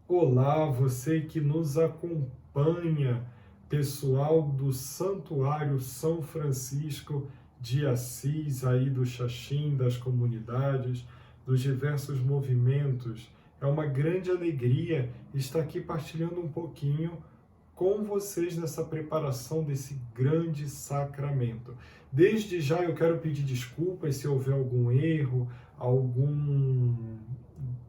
Olá, você que nos acompanha, pessoal do Santuário São Francisco de Assis, aí do Xaxim, das comunidades, dos diversos movimentos. É uma grande alegria estar aqui partilhando um pouquinho com vocês nessa preparação desse grande sacramento. Desde já eu quero pedir desculpas se houver algum erro,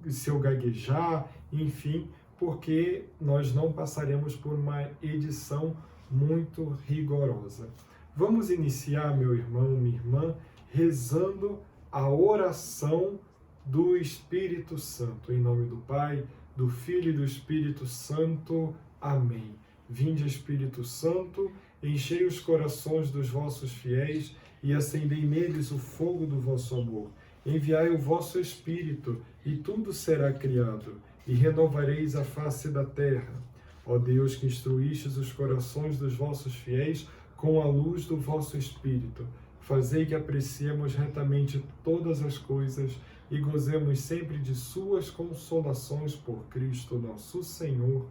se eu gaguejar, enfim, porque nós não passaremos por uma edição muito rigorosa. Vamos iniciar, meu irmão, minha irmã, rezando a oração do Espírito Santo. Em nome do Pai, do Filho e do Espírito Santo. Amém. Vinde, Espírito Santo, enchei os corações dos vossos fiéis e acendei neles o fogo do vosso amor. Enviai o vosso Espírito, e tudo será criado, e renovareis a face da terra. Ó Deus, que instruístes os corações dos vossos fiéis com a luz do vosso Espírito, fazei que apreciemos retamente todas as coisas e gozemos sempre de suas consolações por Cristo nosso Senhor.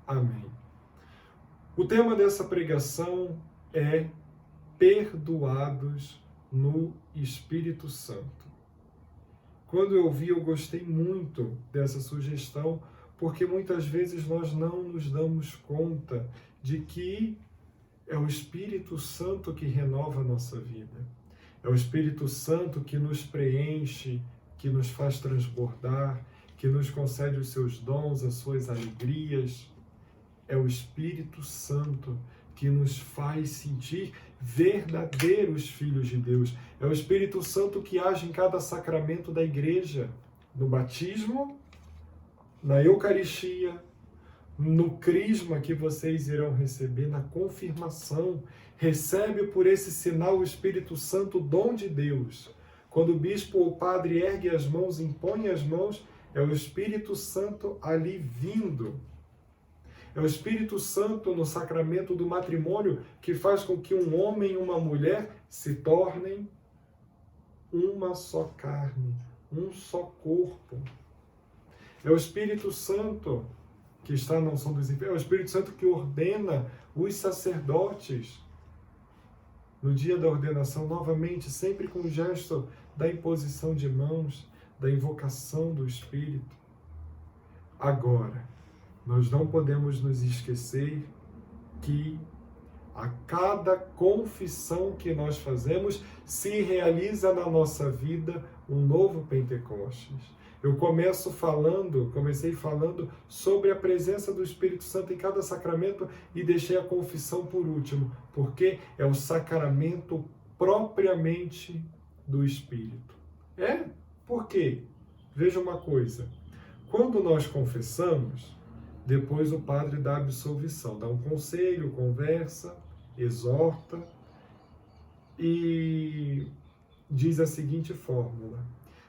Amém. O tema dessa pregação é perdoados no Espírito Santo. Quando eu vi, eu gostei muito dessa sugestão, porque muitas vezes nós não nos damos conta de que é o Espírito Santo que renova a nossa vida. É o Espírito Santo que nos preenche, que nos faz transbordar, que nos concede os seus dons, as suas alegrias. É o Espírito Santo que nos faz sentir verdadeiros filhos de Deus. É o Espírito Santo que age em cada sacramento da igreja, no batismo, na Eucaristia, no crisma que vocês irão receber, na confirmação. Recebe por esse sinal o Espírito Santo, o dom de Deus. Quando o bispo ou o padre ergue as mãos, impõe as mãos, é o Espírito Santo ali vindo. É o Espírito Santo no sacramento do matrimônio que faz com que um homem e uma mulher se tornem uma só carne, um só corpo. É o Espírito Santo que está na unção dos enfermos, é o Espírito Santo que ordena os sacerdotes no dia da ordenação, novamente, sempre com o gesto da imposição de mãos, da invocação do Espírito. Agora, nós não podemos nos esquecer que a cada confissão que nós fazemos se realiza na nossa vida um novo Pentecostes. Eu comecei falando sobre a presença do Espírito Santo em cada sacramento e deixei a confissão por último, porque é o sacramento propriamente do Espírito. Por quê? Veja uma coisa, quando nós confessamos, depois o padre dá a absolvição, dá um conselho, conversa, exorta e diz a seguinte fórmula: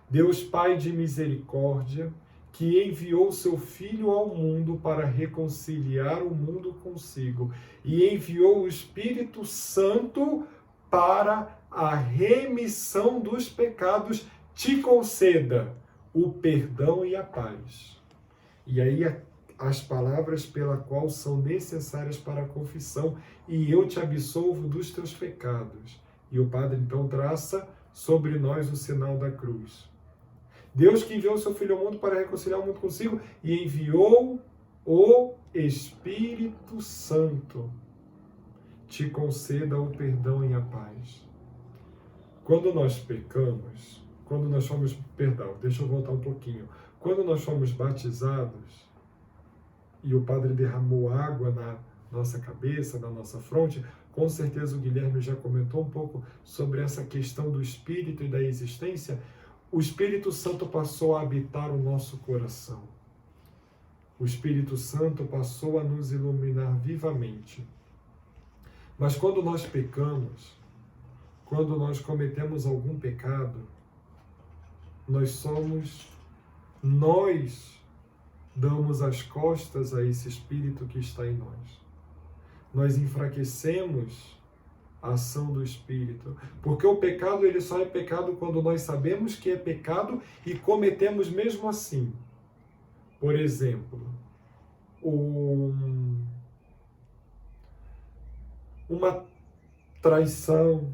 Deus Pai de misericórdia, que enviou seu Filho ao mundo para reconciliar o mundo consigo e enviou o Espírito Santo para a remissão dos pecados, te conceda o perdão e a paz. E aí as palavras pela qual são necessárias para a confissão, e eu te absolvo dos teus pecados. E o padre então traça sobre nós o sinal da cruz. Deus que enviou o seu Filho ao mundo para reconciliar o mundo consigo e enviou o Espírito Santo, te conceda o perdão e a paz. Quando nós pecamos, quando nós fomos batizados, e o padre derramou água na nossa cabeça, na nossa fronte, com certeza o Guilherme já comentou um pouco sobre essa questão do Espírito e da existência. O Espírito Santo passou a habitar o nosso coração. O Espírito Santo passou a nos iluminar vivamente. Mas quando nós pecamos, quando nós cometemos algum pecado, nós damos as costas a esse Espírito que está em nós. Nós enfraquecemos a ação do Espírito, porque o pecado ele só é pecado quando nós sabemos que é pecado e cometemos mesmo assim. Por exemplo, uma traição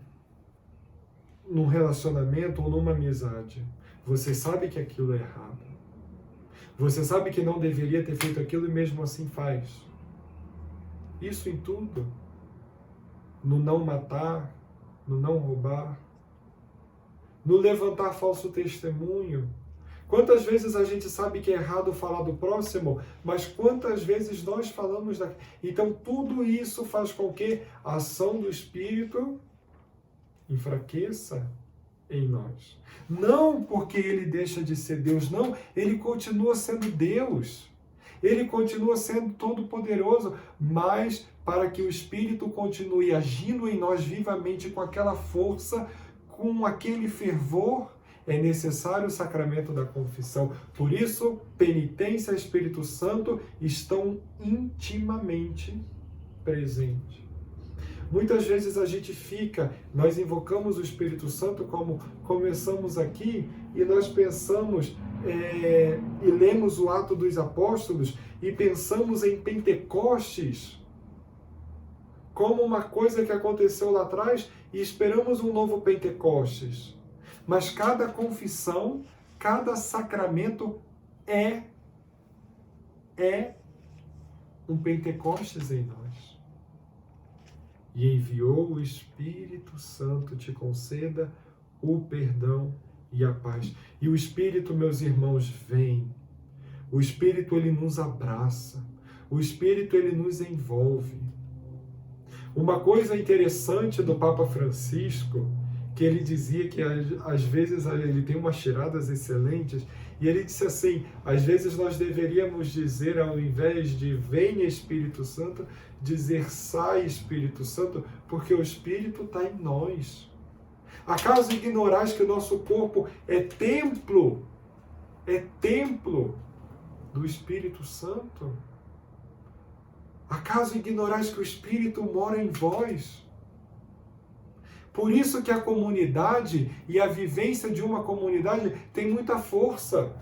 num relacionamento ou numa amizade. Você sabe que aquilo é errado. Você sabe que não deveria ter feito aquilo e mesmo assim faz. Isso em tudo. No não matar, no não roubar, no levantar falso testemunho. Quantas vezes a gente sabe que é errado falar do próximo, mas quantas vezes nós falamos da... Então tudo isso faz com que a ação do Espírito enfraqueça em nós. Não porque ele deixa de ser Deus, não, ele continua sendo Deus. Ele continua sendo todo-poderoso, mas para que o Espírito continue agindo em nós vivamente com aquela força, com aquele fervor, é necessário o sacramento da confissão. Por isso, penitência e Espírito Santo estão intimamente presentes. Muitas vezes a gente nós invocamos o Espírito Santo como começamos aqui, e nós pensamos e lemos o Atos dos Apóstolos e pensamos em Pentecostes como uma coisa que aconteceu lá atrás e esperamos um novo Pentecostes. Mas cada confissão, cada sacramento é um Pentecostes em nós. E enviou o Espírito Santo te conceda o perdão e a paz. E o Espírito, meus irmãos, vem. O Espírito, ele nos abraça. O Espírito, ele nos envolve. Uma coisa interessante do Papa Francisco, que ele dizia que às vezes ele tem umas tiradas excelentes, e ele disse assim, às vezes nós deveríamos dizer, ao invés de venha Espírito Santo, dizer sai Espírito Santo, porque o Espírito está em nós. Acaso ignorais que o nosso corpo é templo do Espírito Santo? Acaso ignorais que o Espírito mora em vós? Por isso que a comunidade e a vivência de uma comunidade tem muita força.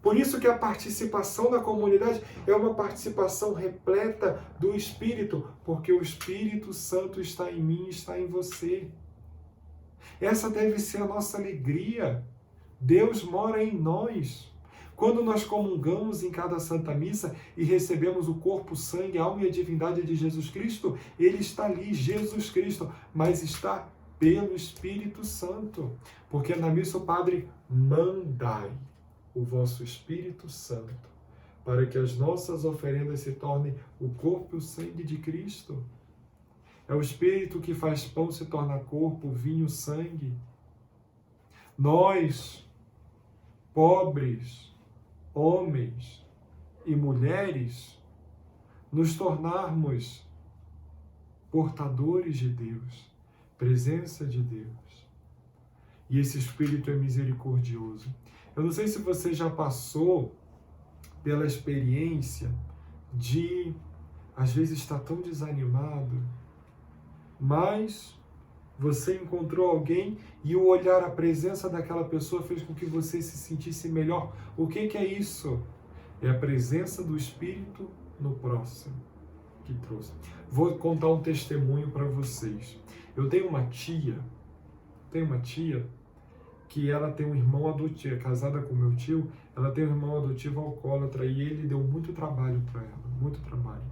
Por isso que a participação da comunidade é uma participação repleta do Espírito, porque o Espírito Santo está em mim, está em você. Essa deve ser a nossa alegria. Deus mora em nós. Quando nós comungamos em cada Santa Missa e recebemos o corpo, o sangue, a alma e a divindade de Jesus Cristo, Ele está ali, Jesus Cristo, mas está pelo Espírito Santo. Porque na missa o Padre, mandai o vosso Espírito Santo, para que as nossas oferendas se tornem o corpo e o sangue de Cristo. É o Espírito que faz pão se tornar corpo, vinho, sangue. Nós, pobres, homens e mulheres, nos tornarmos portadores de Deus, presença de Deus. E esse Espírito é misericordioso. Eu não sei se você já passou pela experiência de, às vezes, estar tão desanimado, mas você encontrou alguém e o olhar, a presença daquela pessoa fez com que você se sentisse melhor. O que é isso? É a presença do Espírito no próximo que trouxe. Vou contar um testemunho para vocês. Eu tenho uma tia que ela tem um irmão adotivo, é casada com meu tio, ela tem um irmão adotivo alcoólatra e ele deu muito trabalho para ela, muito trabalho.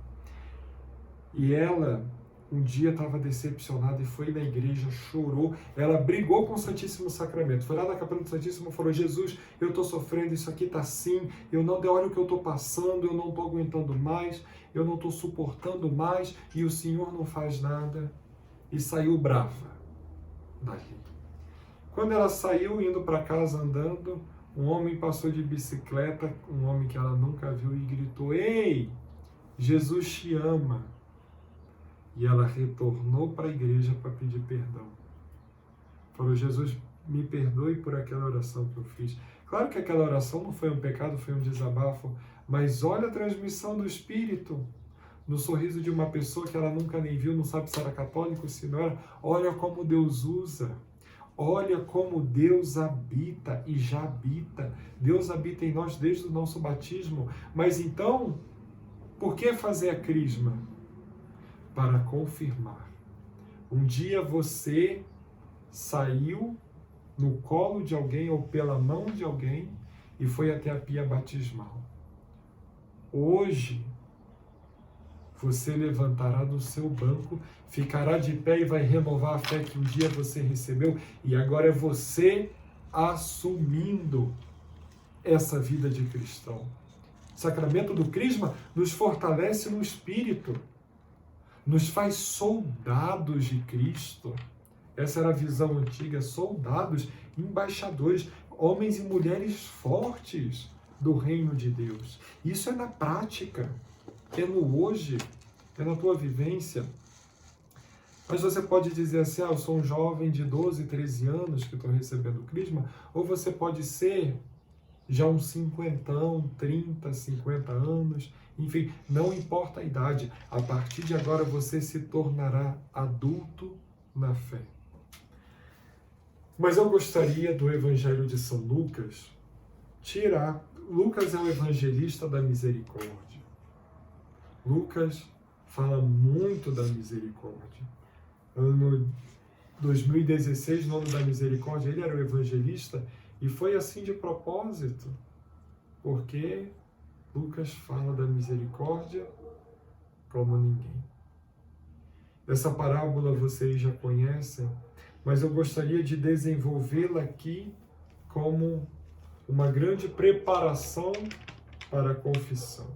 E ela um dia estava decepcionada e foi na igreja, chorou, ela brigou com o Santíssimo Sacramento, foi lá na Capela do Santíssimo e falou, Jesus, eu estou sofrendo, isso aqui está assim, olha o que eu estou passando, eu não estou aguentando mais, eu não estou suportando mais, e o Senhor não faz nada, e saiu brava dali. Quando ela saiu, indo para casa andando, um homem passou de bicicleta, um homem que ela nunca viu, e gritou, ei, Jesus te ama. E ela retornou para a igreja para pedir perdão. Falou, Jesus, me perdoe por aquela oração que eu fiz. Claro que aquela oração não foi um pecado, foi um desabafo, mas olha a transmissão do Espírito no sorriso de uma pessoa que ela nunca nem viu, não sabe se era católico, se não era. Olha como Deus usa. Olha como Deus habita e já habita. Deus habita em nós desde o nosso batismo. Mas então, por que fazer a crisma? Para confirmar. Um dia você saiu no colo de alguém ou pela mão de alguém e foi até a pia batismal. Hoje, você levantará do seu banco, ficará de pé e vai renovar a fé que um dia você recebeu, e agora é você assumindo essa vida de cristão. O sacramento do crisma nos fortalece no espírito, nos faz soldados de Cristo. Essa era a visão antiga, soldados, embaixadores, homens e mulheres fortes do reino de Deus. Isso é na prática, é no hoje, é na tua vivência. Mas você pode dizer assim, eu sou um jovem de 12, 13 anos que estou recebendo o crisma, ou você pode ser já um cinquentão, 30, 50 anos, enfim, não importa a idade, a partir de agora você se tornará adulto na fé. Mas eu gostaria do Evangelho de São Lucas tirar. Lucas é o evangelista da misericórdia. Lucas fala muito da misericórdia. Ano 2016, no ano da misericórdia, ele era o evangelista e foi assim de propósito, porque Lucas fala da misericórdia como ninguém. Essa parábola vocês já conhecem, mas eu gostaria de desenvolvê-la aqui como uma grande preparação para a confissão.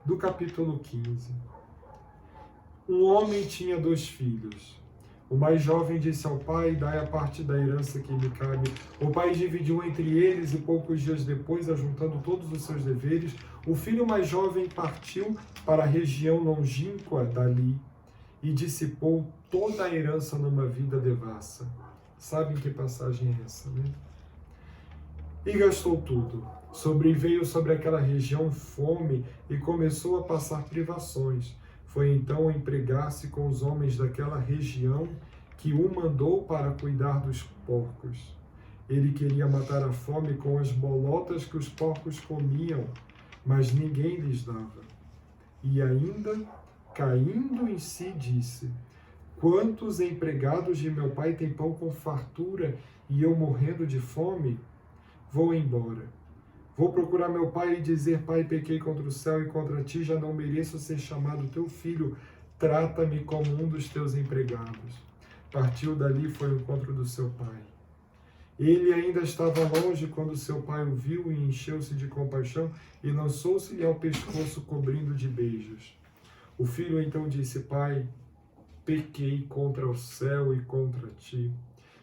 Do capítulo 15. Um homem tinha 2 filhos. O mais jovem disse ao pai, dai a parte da herança que me cabe. O pai dividiu entre eles e poucos dias depois, ajuntando todos os seus deveres, o filho mais jovem partiu para a região longínqua dali e dissipou toda a herança numa vida devassa. Sabem que passagem é essa, né? E gastou tudo. Sobreveio sobre aquela região fome e começou a passar privações. Foi então empregar-se com os homens daquela região que o mandou para cuidar dos porcos. Ele queria matar a fome com as bolotas que os porcos comiam, mas ninguém lhes dava. E ainda, caindo em si, disse: quantos empregados de meu pai têm pão com fartura e eu morrendo de fome? Vou embora. Vou procurar meu pai e dizer: pai, pequei contra o céu e contra ti, já não mereço ser chamado teu filho. Trata-me como um dos teus empregados. Partiu dali e foi ao encontro do seu pai. Ele ainda estava longe quando seu pai o viu e encheu-se de compaixão e lançou-se-lhe ao pescoço, cobrindo de beijos. O filho então disse: pai, pequei contra o céu e contra ti.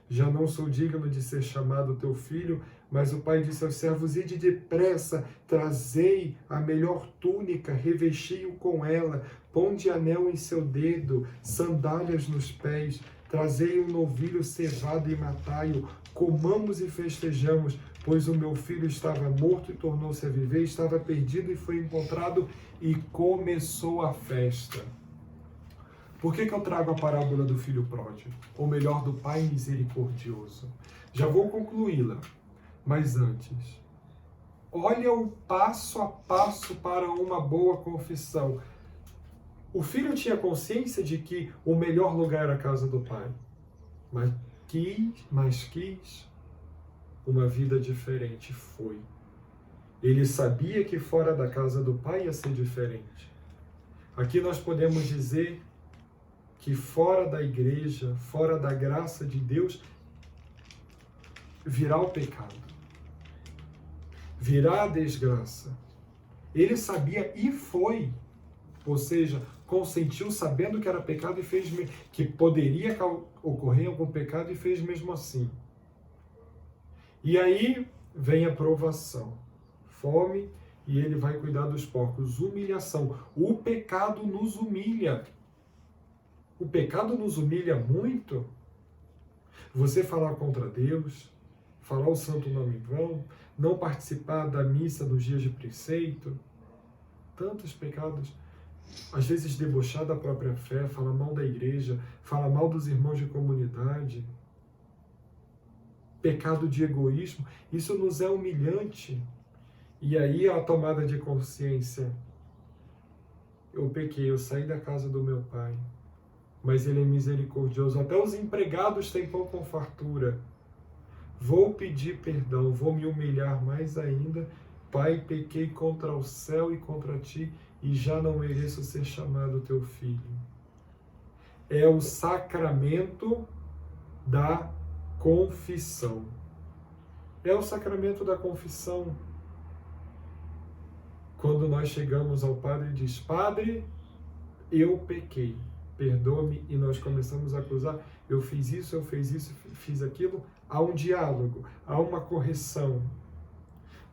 Já não sou digno de ser chamado teu filho. Mas o pai disse aos servos: ide depressa, trazei a melhor túnica, revesti-o com ela, ponde anel em seu dedo, sandálias nos pés, trazei um novilho cevado e matai-o, comamos e festejamos, pois o meu filho estava morto e tornou-se a viver, estava perdido e foi encontrado, e começou a festa. Por que eu trago a parábola do filho pródigo? Ou melhor, do pai misericordioso? Já vou concluí-la. Mas antes, olha o passo a passo para uma boa confissão. O filho tinha consciência de que o melhor lugar era a casa do pai, mas quis uma vida diferente. Foi. Ele sabia que fora da casa do pai ia ser diferente. Aqui nós podemos dizer que fora da igreja, fora da graça de Deus, virá o pecado. Virá a desgraça. Ele sabia e foi. Ou seja, consentiu sabendo que era pecado e fez, que poderia ocorrer algum pecado e fez mesmo assim. E aí vem a provação. Fome, e ele vai cuidar dos porcos. Humilhação. O pecado nos humilha. O pecado nos humilha muito. Você falar contra Deus, falar o santo nome em vão, não participar da missa nos dias de preceito, tantos pecados, às vezes debochar da própria fé, falar mal da igreja, falar mal dos irmãos de comunidade. pecado de egoísmo, isso nos é humilhante. E aí a tomada de consciência. Eu pequei, eu saí da casa do meu pai, mas ele é misericordioso. Até os empregados têm pão com fartura. Vou pedir perdão, vou me humilhar mais ainda. Pai, pequei contra o céu e contra ti, e já não mereço ser chamado teu filho. É o sacramento da confissão. É o sacramento da confissão. Quando nós chegamos ao Padre e diz, Padre, eu pequei, perdoa-me, e nós começamos a acusar, eu fiz isso, fiz aquilo, há um diálogo, há uma correção.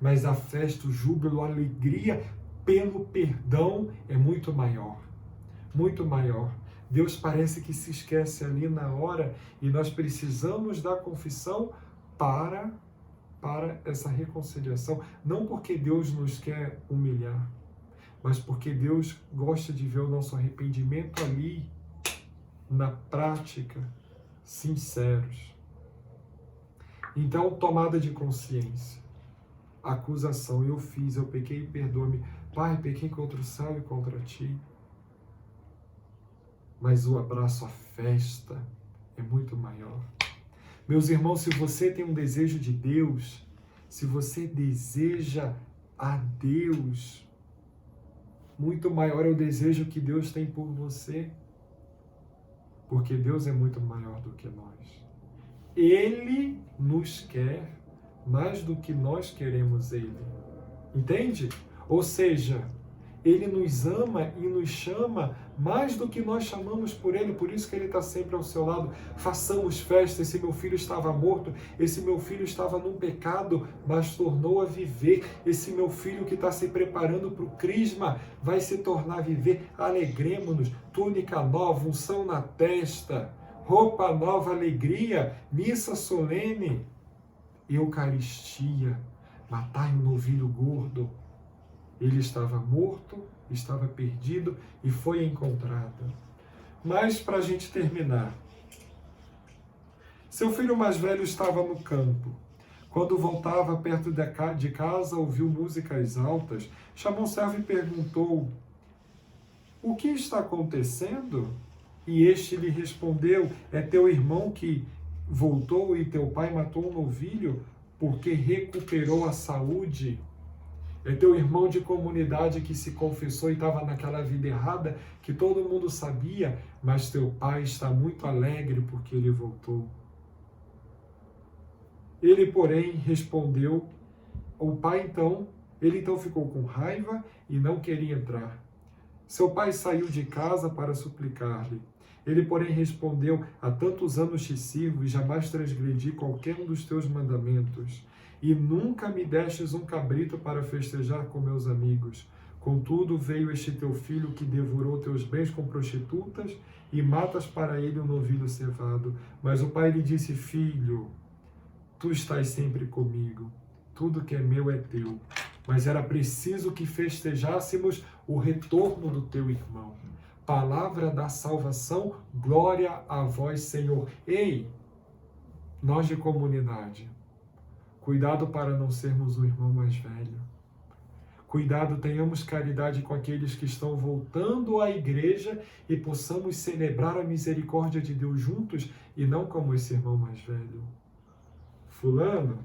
Mas a festa, o júbilo, a alegria pelo perdão é muito maior. Muito maior. Deus parece que se esquece ali na hora e nós precisamos da confissão para essa reconciliação. Não porque Deus nos quer humilhar, mas porque Deus gosta de ver o nosso arrependimento ali, na prática, sinceros. Então, tomada de consciência. Acusação, eu fiz, eu pequei, perdoa-me. Pai, pequei contra o céu e contra ti. Mas o abraço, a festa, é muito maior. Meus irmãos, se você tem um desejo de Deus, se você deseja a Deus, muito maior é o desejo que Deus tem por você, porque Deus é muito maior do que nós. Ele nos quer mais do que nós queremos Ele. Entende? Ou seja, Ele nos ama e nos chama mais do que nós chamamos por Ele, por isso que Ele está sempre ao seu lado. Façamos festa, esse meu filho estava morto, esse meu filho estava num pecado, mas tornou a viver. Esse meu filho que está se preparando para o crisma, vai se tornar a viver. Alegremos-nos, túnica nova, unção na testa, roupa nova, alegria, missa solene, Eucaristia, matai um novilho gordo. Ele estava morto, estava perdido e foi encontrado. Mas, para a gente terminar, seu filho mais velho estava no campo. Quando voltava perto de casa, ouviu músicas altas, chamou o servo e perguntou, o que está acontecendo? E este lhe respondeu, é teu irmão que voltou e teu pai matou um novilho porque recuperou a saúde. É teu irmão de comunidade que se confessou e estava naquela vida errada que todo mundo sabia, mas teu pai está muito alegre porque ele voltou. Ele, porém, respondeu, ele então ficou com raiva e não queria entrar. Seu pai saiu de casa para suplicar-lhe. Ele, porém, respondeu, há tantos anos te sirvo e jamais transgredi qualquer um dos teus mandamentos. E nunca me destes um cabrito para festejar com meus amigos. Contudo, veio este teu filho que devorou teus bens com prostitutas e matas para ele um novilho cevado. Mas o pai lhe disse, filho, tu estás sempre comigo, tudo que é meu é teu. Mas era preciso que festejássemos o retorno do teu irmão. Palavra da salvação, glória a vós, Senhor. Ei, nós de comunidade, cuidado para não sermos o irmão mais velho. Cuidado, tenhamos caridade com aqueles que estão voltando à igreja e possamos celebrar a misericórdia de Deus juntos e não como esse irmão mais velho. Fulano,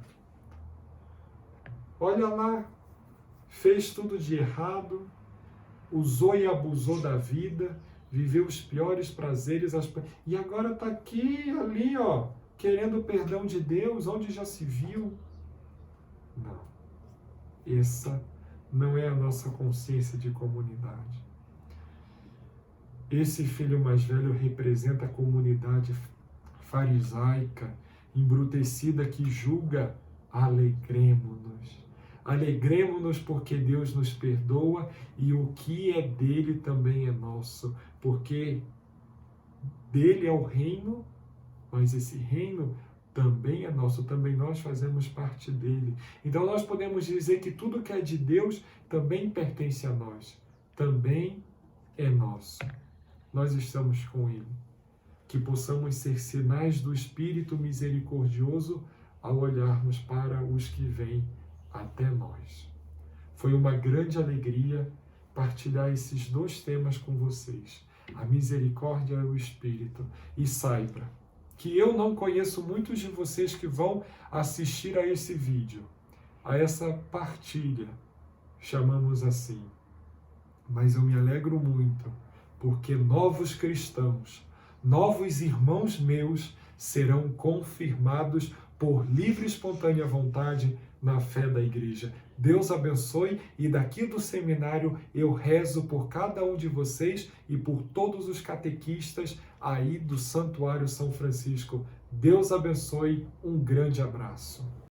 olha lá, fez tudo de errado, usou e abusou da vida, viveu os piores prazeres, e agora está aqui, ali, ó, querendo o perdão de Deus, onde já se viu. Não, essa não é a nossa consciência de comunidade. Esse filho mais velho representa a comunidade farisaica, embrutecida, que julga. Alegremo-nos. Alegremo-nos porque Deus nos perdoa e o que é dele também é nosso, porque dele é o reino, mas esse reino também é nosso, também nós fazemos parte dele. Então nós podemos dizer que tudo que é de Deus também pertence a nós, também é nosso. Nós estamos com ele. Que possamos ser sinais do Espírito misericordioso ao olharmos para os que vêm até nós. Foi uma grande alegria partilhar esses dois temas com vocês, a misericórdia e o Espírito. E saiba que eu não conheço muitos de vocês que vão assistir a esse vídeo, a essa partilha, chamamos assim. Mas eu me alegro muito, porque novos cristãos, novos irmãos meus serão confirmados por livre e espontânea vontade na fé da igreja. Deus abençoe, e daqui do seminário eu rezo por cada um de vocês e por todos os catequistas aí do Santuário São Francisco. Deus abençoe, um grande abraço.